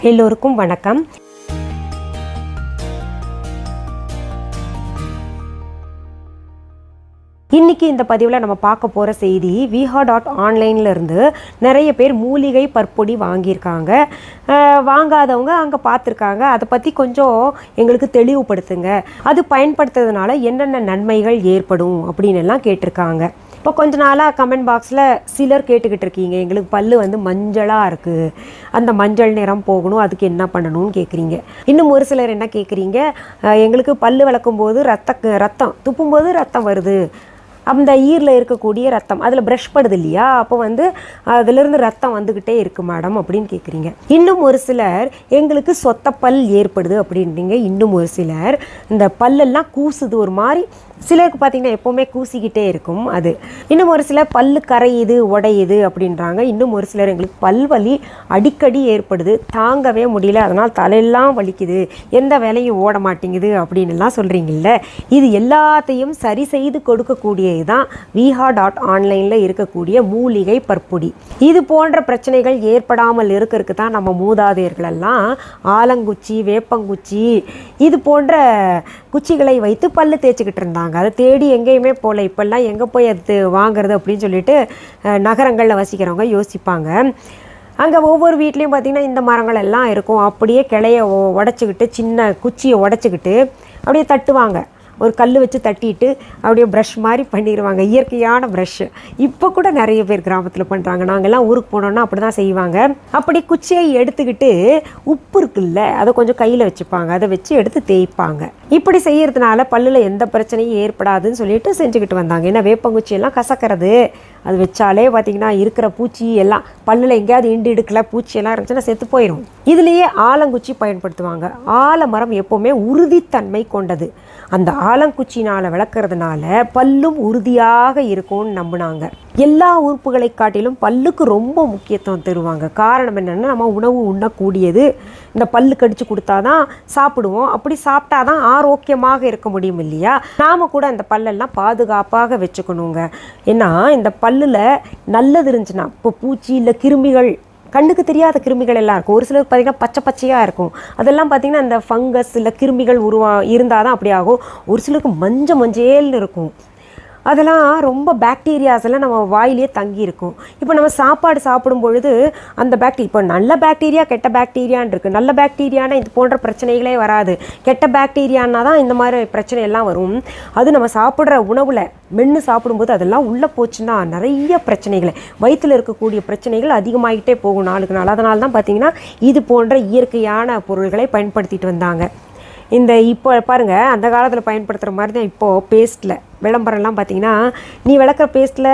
எல்லோருக்கும் வணக்கம். இன்றைக்கி இந்த பதிவில் நம்ம பார்க்க போகிற செய்தி viha.online இருந்து நிறைய பேர் மூலிகை பற்பொடி வாங்கியிருக்காங்க. வாங்காதவங்க அங்கே பார்த்துருக்காங்க. அதை பற்றி கொஞ்சம் எங்களுக்கு தெளிவுபடுத்துங்க, அது பயன்படுத்துறதுனால என்னென்ன நன்மைகள் ஏற்படும் அப்படின்னு எல்லாம் கேட்டிருக்காங்க. இப்போ கொஞ்ச நாளாக கமெண்ட் பாக்ஸில் சிலர் கேட்டுக்கிட்டு இருக்கீங்க, எங்களுக்கு பல் மஞ்சளாக இருக்குது, அந்த மஞ்சள் நிறம் போகணும், அதுக்கு என்ன பண்ணணும்னு கேட்குறீங்க. இன்னும் ஒரு சிலர் என்ன கேட்குறீங்க, எங்களுக்கு பல் விளக்கும் போது ரத்தம் துப்பும்போது ரத்தம் வருது, அந்த ஈரில் இருக்கக்கூடிய ரத்தம் அதில் ப்ரஷ் படுது இல்லையா, அப்போ அதிலிருந்து ரத்தம் வந்துக்கிட்டே இருக்கு மேடம் அப்படின்னு கேட்குறீங்க. இன்னும் ஒரு சிலர் எங்களுக்கு சொத்தப்பல் ஏற்படுது அப்படின்றீங்க. இன்னும் ஒரு சிலர் இந்த பல்லெல்லாம் கூசுது, ஒரு மாதிரி சிலருக்கு பார்த்திங்கன்னா எப்போவுமே கூசிக்கிட்டே இருக்கும் அது. இன்னும் ஒரு சிலர் பல்லு கரையுது உடையுது அப்படின்றாங்க. இன்னும் ஒரு சிலர் எங்களுக்கு பல்வலி அடிக்கடி ஏற்படுது, தாங்கவே முடியல, அதனால் தலையெல்லாம் வலிக்குது, எந்த வேலையும் ஓட மாட்டேங்குது அப்படின்லாம் சொல்கிறீங்கல்ல. இது எல்லாத்தையும் சரி செய்து கொடுக்கக்கூடியது தான் viha.online இருக்கக்கூடிய மூலிகை பற்பொடி. இது போன்ற பிரச்சனைகள் ஏற்படாமல் இருக்கிறதுக்கு தான் நம்ம மூதாதையர்களெல்லாம் ஆலங்குச்சி, வேப்பங்குச்சி இது போன்ற குச்சிகளை வைத்து பல்லு தேய்ச்சிக்கிட்டு இருந்தாங்க. அதை தேடி எங்கேயுமே போகல. இப்போல்லாம் எங்கே போய் அது வாங்கிறது அப்படின்னு சொல்லிட்டு நகரங்களில் வசிக்கிறவங்க யோசிப்பாங்க. அங்கே ஒவ்வொரு வீட்லேயும் பார்த்திங்கன்னா இந்த மரங்கள் எல்லாம் இருக்கும். அப்படியே கிளைய உடச்சிக்கிட்டு, சின்ன குச்சியை உடச்சிக்கிட்டு அப்படியே தட்டுவாங்க. ஒரு கல் வச்சு தட்டிட்டு அப்படியே ப்ரஷ் மாதிரி பண்ணிடுவாங்க, இயற்கையான ப்ரஷ்ஷு. இப்போ கூட நிறைய பேர் கிராமத்தில் பண்ணுறாங்க. நாங்கள்லாம் ஊருக்கு போனோன்னா அப்படி தான் செய்வாங்க. அப்படி குச்சியை எடுத்துக்கிட்டு உப்பு இருக்குல்ல, அதை கொஞ்சம் கையில் வச்சுப்பாங்க, அதை வச்சு எடுத்து தேய்ப்பாங்க. இப்படி செய்கிறதுனால பல்லில் எந்த பிரச்சனையும் ஏற்படாதுன்னு சொல்லிட்டு செஞ்சுக்கிட்டு வந்தாங்க. ஏன்னா வேப்பங்குச்சியெல்லாம் கசக்கிறது, அது வச்சாலே பார்த்திங்கன்னா இருக்கிற பூச்சி எல்லாம் பல்லில் எங்கேயாவது இண்டு இடுக்கல பூச்சியெல்லாம் இருந்துச்சுன்னா செத்து போயிடும். இதுலேயே ஆலங்குச்சி பயன்படுத்துவாங்க. ஆலமரம் எப்போவுமே உறுதித்தன்மை கொண்டது. அந்த ஆலங்குச்சினால் விளக்குறதுனால பல்லும் உறுதியாக இருக்கும்னு நம்பினாங்க. எல்லா உறுப்புகளை காட்டிலும் பல்லுக்கு ரொம்ப முக்கியத்துவம் தருவாங்க. காரணம் என்னென்னா, நம்ம உணவு உண்ணக்கூடியது, இந்த பல்லு கடிச்சு கொடுத்தா தான் சாப்பிடுவோம். அப்படி சாப்பிட்டா தான் ஆரோக்கியமாக இருக்க முடியும் இல்லையா. நாம் கூட அந்த பல்லெல்லாம் பாதுகாப்பாக வச்சுக்கணுங்க. ஏன்னா இந்த பல்லில் நல்லது இருந்துச்சுன்னா, இப்போ பூச்சி இல்லை கிருமிகள், கண்ணுக்கு தெரியாத கிருமிகள் எல்லாம் இருக்கும். ஒரு சிலருக்கு பார்த்திங்கன்னா பச்சை பச்சையாக இருக்கும். அதெல்லாம் பார்த்திங்கன்னா இந்த ஃபங்கஸ் இல்லை கிருமிகள் இருந்தால் தான் அப்படி ஆகும். ஒரு சிலருக்கு மஞ்சேல்னு இருக்கும். அதெல்லாம் ரொம்ப பாக்டீரியாஸ் எல்லாம் நம்ம வாயிலே தங்கி இருக்கும். இப்போ நம்ம சாப்பாடு சாப்பிடும் பொழுது அந்த இப்போ நல்ல பாக்டீரியா கெட்ட பாக்டீரியான்னு இருக்குது. நல்ல பாக்டீரியானா இது போன்ற பிரச்சனைகளே வராது. கெட்ட பாக்டீரியானா தான் இந்த மாதிரி பிரச்சனை எல்லாம் வரும். அது நம்ம சாப்பிட்ற உணவில் மென்று சாப்பிடும்போது அதெல்லாம் உள்ளே போச்சுன்னா நிறைய பிரச்சனைகளை, வயிற்றில் இருக்கக்கூடிய பிரச்சனைகள் அதிகமாகிட்டே போகும் நாளுக்கு நாள். அதனால தான் பார்த்திங்கன்னா இது போன்ற இயற்கையான பொருள்களை பயன்படுத்திட்டு வந்தாங்க. இப்போ பாருங்கள், அந்த காலத்தில் பயன்படுத்துகிற மாதிரி தான் இப்போது பேஸ்ட்டில் விளம்பரம்லாம் பார்த்திங்கன்னா, நீ விளக்குற பேஸ்ட்டில்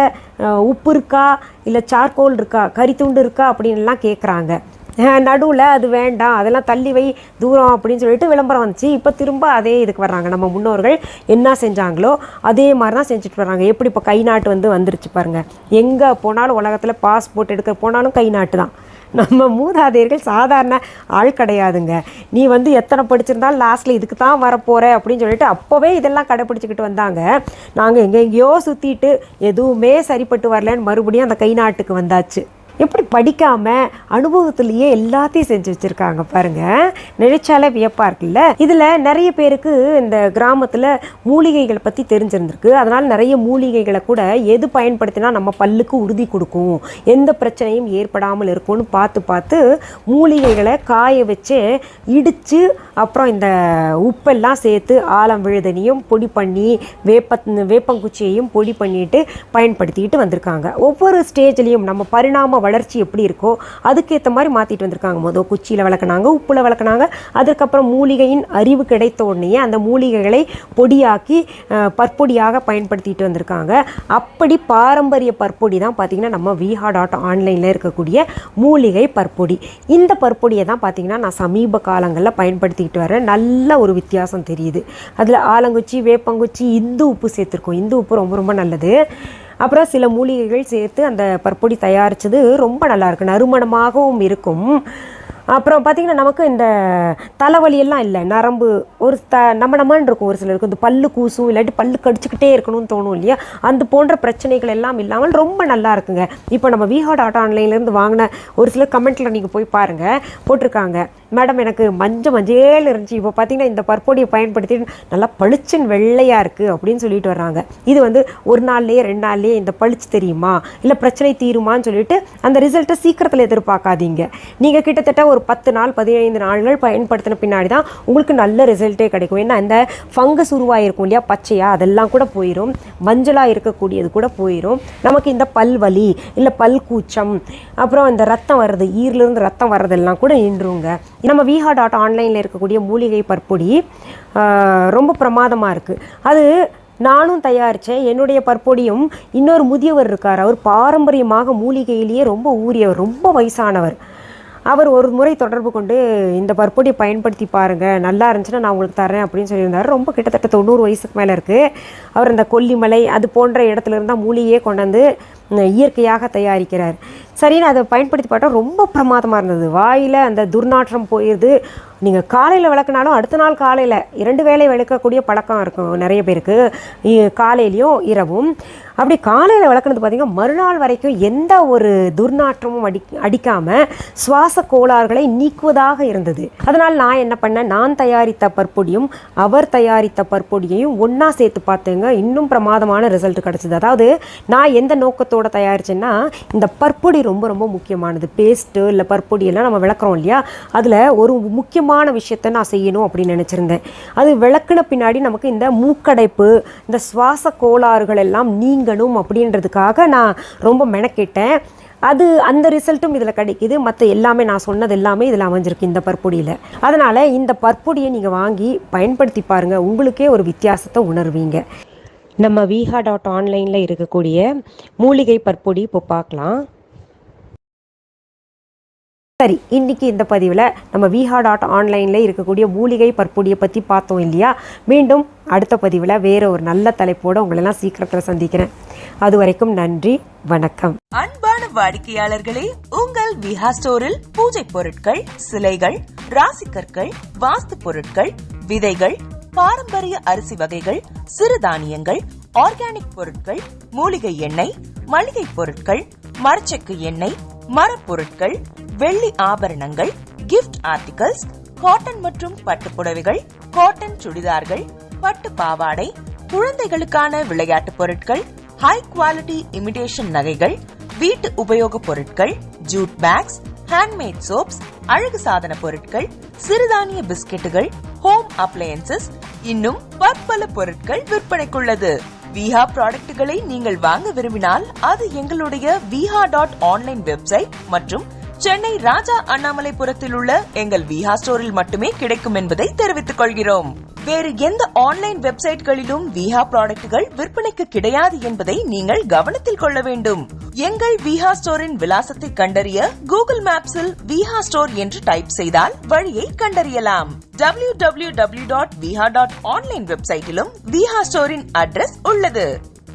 உப்பு இருக்கா, இல்லை சார்கோல் இருக்கா, கறித்துண்டு இருக்கா அப்படின்லாம் கேட்குறாங்க. நடுவில் அது வேண்டாம், அதெல்லாம் தள்ளி வை தூரம் அப்படின்னு சொல்லிட்டு விளம்பரம் வந்துச்சு. இப்போ திரும்ப அதே இதுக்கு வர்றாங்க. நம்ம முன்னோர்கள் என்ன செஞ்சாங்களோ அதே மாதிரி தான் செஞ்சுட்டு வர்றாங்க. எப்படி இப்போ கை நாட்டு வந்துருச்சு பாருங்கள். எங்கே போனாலும் உலகத்தில் பாஸ்போர்ட் எடுக்க போனாலும் கை நாட்டு தான். நம்ம மூதாதையர்கள் சாதாரண ஆள் கிடையாதுங்க. நீ எத்தனை படிச்சிருந்தாலும் லாஸ்ட்டில் இதுக்கு தான் வரப்போகிற அப்படின்னு சொல்லிட்டு அப்போவே இதெல்லாம் கடைப்பிடிச்சிக்கிட்டு வந்தாங்க. நாங்கள் எங்கெங்கேயோ சுற்றிட்டு எதுவுமே சரிப்பட்டு வரலன்னு மறுபடியும் அந்த கை நாட்டுக்கு வந்தாச்சு. எப்படி படிக்காமல் அனுபவத்துலேயே எல்லாத்தையும் செஞ்சு வச்சுருக்காங்க பாருங்கள். நினைச்சாலே வியப்பாக இருக்குல்ல. இதில் நிறைய பேருக்கு இந்த கிராமத்தில் மூலிகைகளை பற்றி தெரிஞ்சிருந்திருக்கு. அதனால் நிறைய மூலிகைகளை கூட எது பயன்படுத்தினா நம்ம பல்லுக்கு உறுதி கொடுக்கும், எந்த பிரச்சனையும் ஏற்படாமல் இருக்கும்னு பார்த்து மூலிகைகளை காய வச்சு இடித்து, அப்புறம் இந்த உப்பெல்லாம் சேர்த்து ஆலம் விழுதனையும் பொடி பண்ணி வேப்பங்குச்சியையும் பொடி பண்ணிட்டு பயன்படுத்திக்கிட்டு வந்திருக்காங்க. ஒவ்வொரு ஸ்டேஜ்லேயும் நம்ம பரிணாம வளர்ச்சி எப்படி இருக்கோ அதுக்கேற்ற மாதிரி மாற்றிட்டு வந்திருக்காங்க. முதல் குச்சியில் விளக்குனாங்க, உப்பில் விளக்குனாங்க. அதுக்கப்புறம் மூலிகையின் அறிவு கிடைத்த உடனே அந்த மூலிகைகளை பொடியாக்கி பற்பொடியாக பயன்படுத்திட்டு வந்திருக்காங்க. அப்படி பாரம்பரிய பற்பொடி தான் பார்த்திங்கன்னா நம்ம viha.online இருக்கக்கூடிய மூலிகை பற்பொடி. இந்த பற்பொடியை தான் பார்த்திங்கன்னா நான் சமீப காலங்களில் பயன்படுத்திக்கிட்டு வரேன். நல்ல ஒரு வித்தியாசம் தெரியுது. அதில் ஆலங்குச்சி, வேப்பங்குச்சி, இந்து உப்பு சேர்த்துருக்கோம். இந்து உப்பு ரொம்ப ரொம்ப நல்லது. அப்புறம் சில மூலிகைகள் சேர்த்து அந்த பற்பொடி தயாரித்தது ரொம்ப நல்லாயிருக்கு, நறுமணமாகவும் இருக்கும். அப்புறம் பார்த்திங்கன்னா நமக்கு இந்த தலைவலியெல்லாம் இல்லை, நரம்பு ஒரு நம்மன்னு இருக்கும், ஒரு சிலருக்கு இந்த பல்லு கூசும், இல்லாட்டி பல்லு கடிச்சிக்கிட்டே இருக்கணும்னு தோணும் இல்லையா, அந்த போன்ற பிரச்சனைகள் எல்லாம் இல்லாமல் ரொம்ப நல்லா இருக்குங்க. இப்போ நம்ம VHA.onlineலேருந்து வாங்கின ஒரு சில கமெண்ட்டில் நீங்கள் போய் பாருங்கள், போட்டிருக்காங்க, மேடம் எனக்கு மஞ்சள் இருந்துச்சு, இப்போ பார்த்தீங்கன்னா இந்த பற்பொடியை பயன்படுத்தி நல்லா பளிச்சுன்னு வெள்ளையாக இருக்குது அப்படின்னு சொல்லிட்டு வர்றாங்க. இது வந்து ஒரு நாள்லேயே 2 நாள்லேயே இந்த பளிச்சு தெரியுமா, இல்லை பிரச்சனை தீருமான்னு சொல்லிட்டு அந்த ரிசல்ட்டை சீக்கிரத்தில் எதிர்பார்க்காதீங்க. நீங்கள் கிட்டத்தட்ட ஒரு 10 நாள் 15 நாள்கள் பயன்படுத்தின பின்னாடி தான் உங்களுக்கு நல்ல ரிசல்ட்டே கிடைக்கும். ஏன்னா இந்த ஃபங்கஸ் உருவாயிருக்கும் இல்லையா, பச்சையாக, அதெல்லாம் கூட போயிடும், மஞ்சளாக இருக்கக்கூடியது கூட போயிடும். நமக்கு இந்த பல்வலி இல்லை பல் கூச்சம், அப்புறம் இந்த ரத்தம் வர்றது, ஈரிலிருந்து ரத்தம் வர்றதெல்லாம் கூட நின்றுங்க. நம்ம VHA.onlineல இருக்கக்கூடிய மூலிகை பற்பொடி ரொம்ப பிரமாதமாக இருக்குது. அது நானும் தயாரித்தேன். என்னுடைய பற்பொடியும் இன்னொரு முதியவர் இருக்கார், அவர் பாரம்பரியமாக மூலிகையிலேயே ரொம்ப ஊறியவர், ரொம்ப வயசானவர். அவர் ஒரு முறை தொடர்பு கொண்டு இந்த பற்பொடியை பயன்படுத்தி பாருங்கள், நல்லா இருந்துச்சுன்னா நான் உங்களுக்கு தரேன் அப்படின்னு சொல்லியிருந்தார். ரொம்ப கிட்டத்தட்ட 90 வயசுக்கு மேலே இருக்குது. அவர் இந்த கொல்லிமலை அது போன்ற இடத்துல இருந்தால் மூலிகையே கொண்டாந்து இயற்கையாக தயாரிக்கிறார். சரின்னு அதை பயன்படுத்தி பார்த்தா ரொம்ப பிரமாதமாக இருந்தது. வாயில் அந்த துர்நாற்றம் போயிடுது. நீங்கள் காலையில் விளக்குனாலும் அடுத்த நாள் காலையில் 2 வேளை விளக்கக்கூடிய பழக்கம் இருக்கும் நிறைய பேருக்கு, காலையிலையும் இரவும். அப்படி காலையில் விளக்குனது பார்த்திங்கன்னா மறுநாள் வரைக்கும் எந்த ஒரு துர்நாற்றமும் அடிக்காமல் சுவாச கோளாறுகளை நீக்குவதாக இருந்தது. அதனால் நான் என்ன பண்ணேன், நான் தயாரித்த பற்பொடியும் அவர் தயாரித்த பற்பொடியையும் ஒன்றா சேர்த்து பார்த்தேங்க. இன்னும் பிரமாதமான ரிசல்ட் கிடச்சிது. அதாவது நான் எந்த நோக்கத்தோடு தயாரித்தேன்னா, இந்த பற்பொடி ரொம்ப ரொம்ப முக்கியமானது. பேஸ்ட்டு இல்லை பற்பொடி எல்லாம் நம்ம விளக்குறோம் இல்லையா, அதில் ஒரு முக்கியமான விஷயத்தை நான் செய்யணும் அப்படின்னு நினச்சிருந்தேன். அது விளக்குன பின்னாடி நமக்கு இந்த மூக்கடைப்பு, இந்த சுவாச கோளாறுகள் எல்லாம் நீங்கணும் அப்படின்றதுக்காக நான் ரொம்ப மெனக்கிட்டேன். அது அந்த ரிசல்ட்டும் இதில் கிடைக்கிது. மற்ற எல்லாமே நான் சொன்னது எல்லாமே இதில் அமைஞ்சிருக்கு இந்த பற்பொடியில். அதனால் இந்த பற்பொடியை நீங்கள் வாங்கி பயன்படுத்தி பாருங்கள், உங்களுக்கே ஒரு வித்தியாசத்தை உணர்வீங்க. நம்ம VHA.onlineல இருக்கக்கூடிய மூலிகை பற்பொடி இப்போ பார்க்கலாம். சரி, இன்றைக்கி இந்த பதிவில் நம்ம VHA.onlineல இருக்கக்கூடிய மூலிகை பற்பொடியை பற்றி பார்த்தோம் இல்லையா. மீண்டும் அடுத்த பதிவில் வேறு ஒரு நல்ல தலைப்போடு உங்களெல்லாம் சீக்கிரத்தில் சந்திக்கிறேன். அது வரைக்கும் நன்றி, வணக்கம். அன்பான வாடிக்கையாளர்களே, உங்கள் விஹா ஸ்டோரில் பூஜை பொருட்கள், சிலைகள், ராசிக்கற்கள், வாஸ்து பொருட்கள், விதைகள், பாரம்பரிய அரிசி வகைகள், சிறுதானியங்கள், ஆர்கானிக் பொருட்கள், மூலிகை எண்ணெய், மளிகை பொருட்கள், மரச்செக்கு எண்ணெய், மரப்பொருட்கள், வெள்ளி ஆபரணங்கள், கிஃப்ட் ஆர்டிகல்ஸ், காட்டன் மற்றும் பட்டு புடவைகள், காட்டன் சுடிதார்கள், பட்டு பாவாடை, குழந்தைகளுக்கான விளையாட்டு பொருட்கள், ஹை குவாலிட்டி இமிடேஷன் நகைகள், வீட்டு உபயோக பொருட்கள், ஜூட் பேக்ஸ், ஹேண்ட்மேட் சோப்ஸ், அழகு சாதன பொருட்கள், சிறுதானிய பிஸ்கெட்டுகள், ஹோம் அப்ளையன்சஸ், இன்னும் பற்பல பொருட்கள் விற்பனைக்குள்ளது. விஹா ப்ராடக்ட்களை நீங்கள் வாங்க விரும்பினால் அது எங்களுடைய VHA.online வெப்சைட் மற்றும் சென்னை ராஜா அண்ணாமலைபுரத்தில் உள்ள எங்கள் விஹா ஸ்டோரில் மட்டுமே கிடைக்கும் என்பதை தெரிவித்துக் கொள்கிறோம். வேறு எந்த ஆன்லைன் வெப்சைட்களிலும் விஹா ப்ராடக்ட்கள் விற்பனைக்கு கிடையாது என்பதை நீங்கள் கவனத்தில் கொள்ள வேண்டும். எங்கள் விஹா ஸ்டோரின் விலாசத்தை கண்டறிய கூகுள் மேப்ஸில் விஹா ஸ்டோர் என்று டைப் செய்தால் வழியை கண்டறியலாம். www.viha.online வெப்சைட்டிலும் விஹா ஸ்டோரின் அட்ரஸ் உள்ளது.